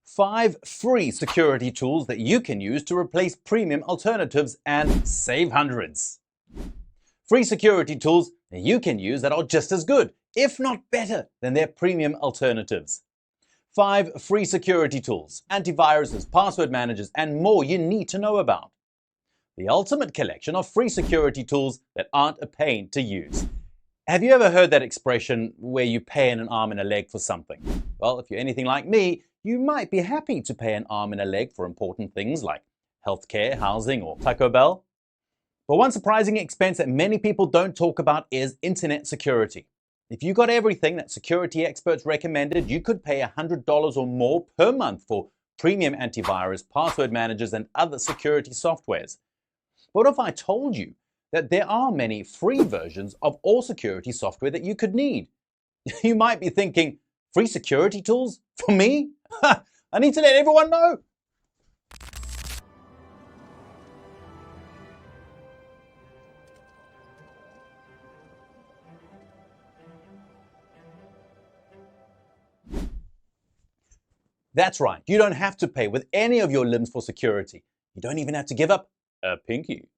5 free security tools that you can use to replace premium alternatives and save hundreds. Free security tools that you can use that are just as good, if not better, than their premium alternatives. 5 free security tools, antiviruses, password managers, and more you need to know about. The ultimate collection of free security tools that aren't a pain to use. Have you ever heard that expression where you pay in an arm and a leg for something? Well, if you're anything like me, you might be happy to pay an arm and a leg for important things like healthcare, housing, or Taco Bell. But one surprising expense that many people don't talk about is internet security. If you got everything that security experts recommended, you could pay $100 or more per month for Premium Antivirus, password managers, and other security softwares. What if I told you that there are many free versions of all security software that you could need? You might be thinking, free security tools? For me? I need to let everyone know. That's right, you don't have to pay with any of your limbs for security. You don't even have to give up a pinky.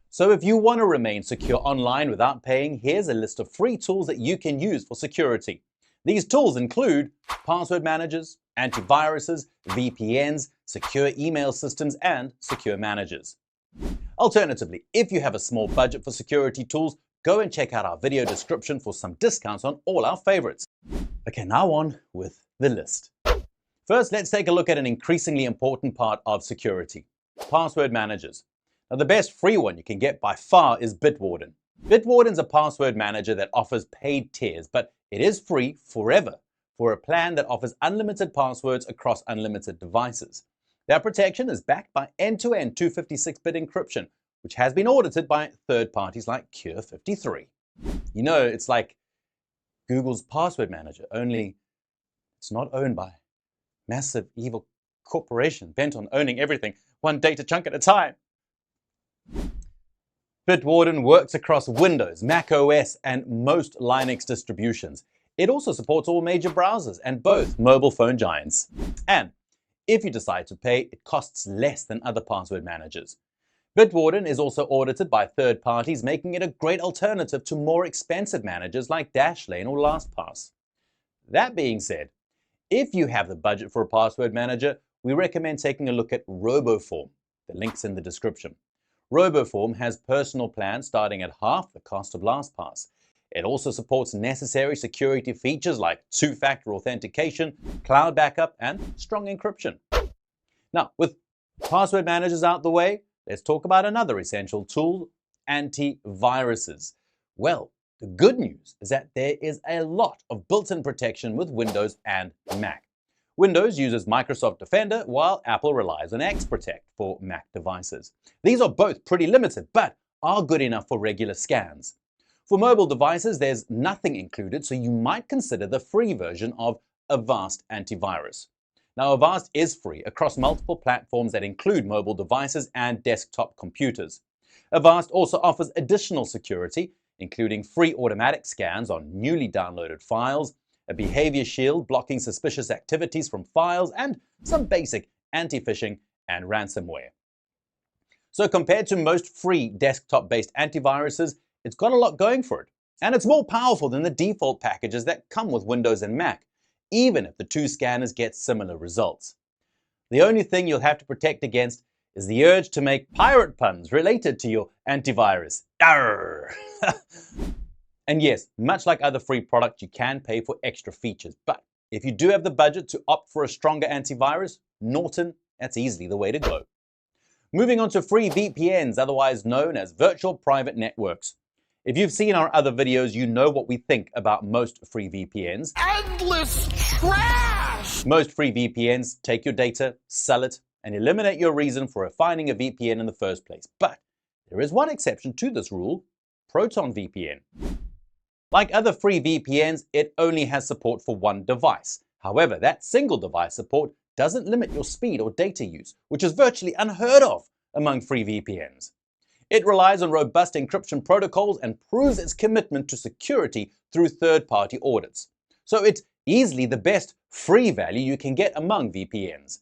So if you want to remain secure online without paying, here's a list of free tools that you can use for security. These tools include password managers, antiviruses, VPNs, secure email systems, and secure managers. Alternatively, if you have a small budget for security tools, go and check out our video description for some discounts on all our favorites. Okay, now on with the list. First, let's take a look at an increasingly important part of security: password managers. Now, the best free one you can get by far is Bitwarden. Bitwarden's a password manager that offers paid tiers, but it is free forever for a plan that offers unlimited passwords across unlimited devices. That protection is backed by end-to-end 256-bit encryption, which has been audited by third parties like Cure53. You know, it's like Google's password manager, only it's not owned by massive evil corporation bent on owning everything, one data chunk at a time. Bitwarden works across Windows, Mac OS, and most Linux distributions. It also supports all major browsers and both mobile phone giants. And if you decide to pay, it costs less than other password managers. Bitwarden is also audited by third parties, making it a great alternative to more expensive managers like Dashlane or LastPass. That being said, if you have the budget for a password manager, we recommend taking a look at RoboForm. The link's in the description. RoboForm has personal plans starting at half the cost of LastPass. It also supports necessary security features like two-factor authentication, cloud backup, and strong encryption. Now, with password managers out the way, let's talk about another essential tool: antiviruses. Well, the good news is that there is a lot of built-in protection with Windows and Mac. Windows uses Microsoft Defender, while Apple relies on XProtect for Mac devices. These are both pretty limited, but are good enough for regular scans. For mobile devices, there's nothing included, so you might consider the free version of Avast Antivirus. Now, Avast is free across multiple platforms that include mobile devices and desktop computers. Avast also offers additional security, including free automatic scans on newly downloaded files, a behavior shield blocking suspicious activities from files, and some basic anti-phishing and ransomware. So compared to most free desktop-based antiviruses, it's got a lot going for it. And it's more powerful than the default packages that come with Windows and Mac, even if the two scanners get similar results. The only thing you'll have to protect against is the urge to make pirate puns related to your antivirus. Arrgh! And yes, much like other free products, you can pay for extra features. But if you do have the budget to opt for a stronger antivirus, Norton, that's easily the way to go. Moving on to free VPNs, otherwise known as virtual private networks. If you've seen our other videos, you know what we think about most free VPNs. Endless trash! Most free VPNs take your data, sell it, and eliminate your reason for finding a VPN in the first place. But there is one exception to this rule: ProtonVPN. Like other free VPNs, it only has support for one device. However, that single device support doesn't limit your speed or data use, which is virtually unheard of among free VPNs. It relies on robust encryption protocols and proves its commitment to security through third-party audits. So it's Easily the best free value you can get among VPNs.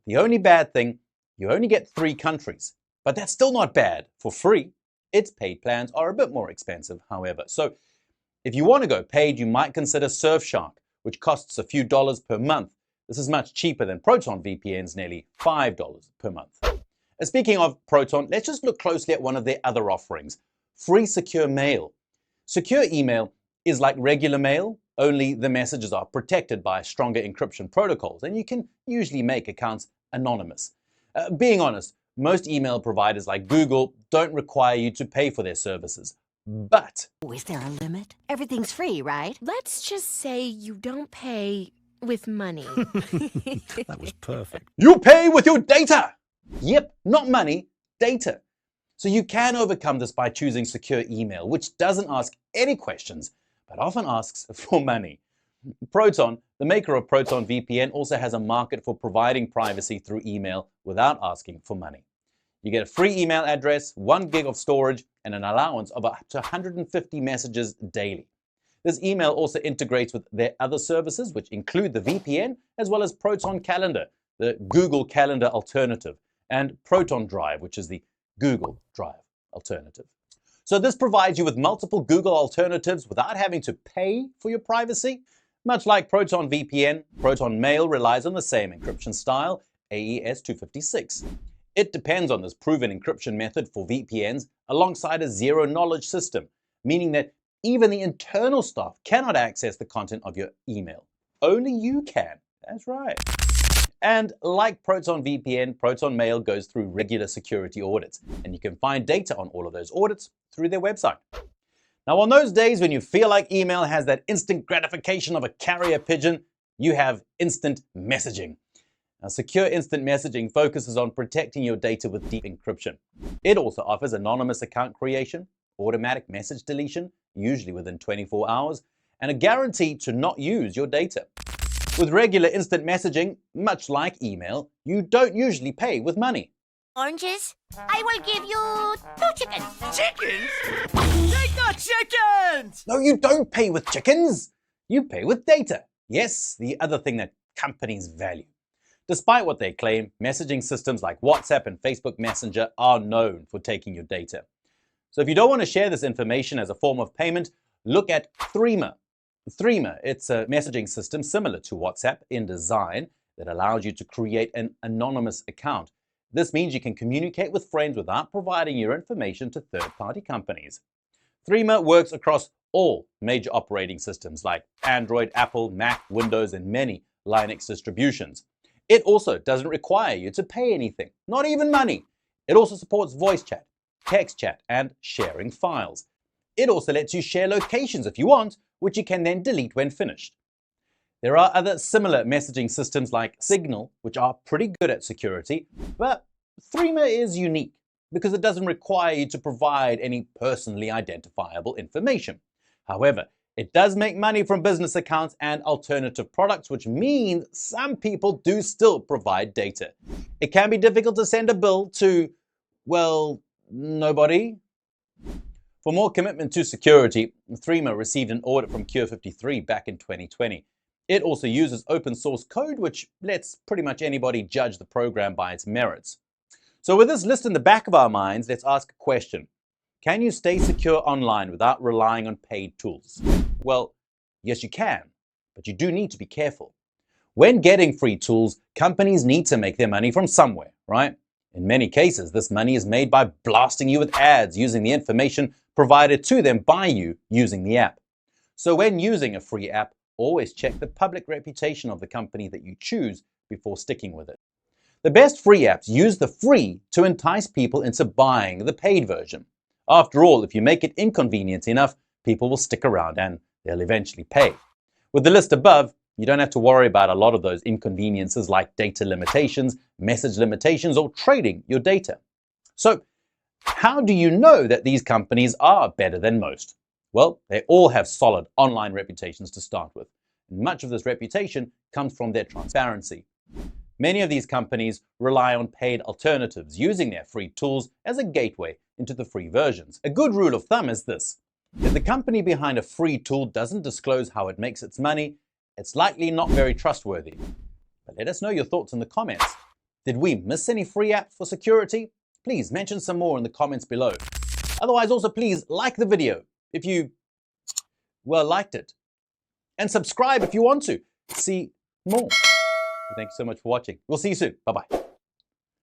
The only bad thing, you only get 3 countries. But that's still not bad for free. Its paid plans are a bit more expensive, however. So if you want to go paid, you might consider Surfshark, which costs a few dollars per month. This is much cheaper than Proton VPN's nearly $5 per month. Speaking of Proton, let's just look closely at one of their other offerings, free secure mail. Secure email is like regular mail, only the messages are protected by stronger encryption protocols, and you can usually make accounts anonymous. Being honest, most email providers like Google don't require you to pay for their services. But is there a limit? Everything's free, right? Let's just say you don't pay with money. That was perfect. you pay with your data! Yep, not money, data. So you can overcome this by choosing secure email, which doesn't ask any questions, but often asks for money. Proton, the maker of Proton VPN, also has a market for providing privacy through email without asking for money. You get a free email address, 1 gig of storage, and an allowance of up to 150 messages daily. This email also integrates with their other services, which include the VPN, as well as Proton Calendar, the Google Calendar alternative, and Proton Drive, which is the Google Drive alternative. So this provides you with multiple Google alternatives without having to pay for your privacy. Much like Proton VPN, ProtonMail relies on the same encryption style, AES 256. It depends on this proven encryption method for VPNs alongside a zero-knowledge system, meaning that even the internal staff cannot access the content of your email. Only you can. That's right. And like Proton VPN, ProtonMail goes through regular security audits, and you can find data on all of those audits through their website. Now, on those days when you feel like email has that instant gratification of a carrier pigeon, you have instant messaging. Now, secure instant messaging focuses on protecting your data with deep encryption. It also offers anonymous account creation, automatic message deletion, usually within 24 hours, and a guarantee to not use your data. With regular instant messaging, much like email, you don't usually pay with money. Oranges? I will give you 2 chickens. Chickens? Take the chickens! No, you don't pay with chickens. You pay with data. Yes, the other thing that companies value. Despite what they claim, messaging systems like WhatsApp and Facebook Messenger are known for taking your data. So if you don't want to share this information as a form of payment, look at Threema. Threema, it's a messaging system similar to WhatsApp in design that allows you to create an anonymous account. This means you can communicate with friends without providing your information to third-party companies. Threema works across all major operating systems like Android, Apple, Mac, Windows, and many Linux distributions. It also doesn't require you to pay anything, not even money. It also supports voice chat, text chat, and sharing files. It also lets you share locations if you want, which you can then delete when finished. There are other similar messaging systems like Signal, which are pretty good at security, but Threema is unique because it doesn't require you to provide any personally identifiable information. However, it does make money from business accounts and alternative products, which means some people do still provide data. It can be difficult to send a bill to, well, nobody. For more commitment to security, Threema received an audit from Cure 53 back in 2020. It also uses open source code, which lets pretty much anybody judge the program by its merits. So with this list in the back of our minds, let's ask a question. Can you stay secure online without relying on paid tools? Well, yes, you can, but you do need to be careful. When getting free tools, companies need to make their money from somewhere, right? In many cases, this money is made by blasting you with ads using the information provided to them by you using the app. So when using a free app, always check the public reputation of the company that you choose before sticking with it. The best free apps use the free to entice people into buying the paid version. After all, if you make it inconvenient enough, people will stick around and they'll eventually pay. With the list above, you don't have to worry about a lot of those inconveniences like data limitations, message limitations, or trading your data. So, how do you know that these companies are better than most? Well, they all have solid online reputations to start with. And much of this reputation comes from their transparency. Many of these companies rely on paid alternatives, using their free tools as a gateway into the free versions. A good rule of thumb is this: if the company behind a free tool doesn't disclose how it makes its money, it's likely not very trustworthy. But let us know your thoughts in the comments. Did we miss any free app for security? Please mention some more in the comments below. Otherwise, also please like the video if you, well, liked it. And subscribe if you want to see more. Thank you so much for watching. We'll see you soon. Bye-bye.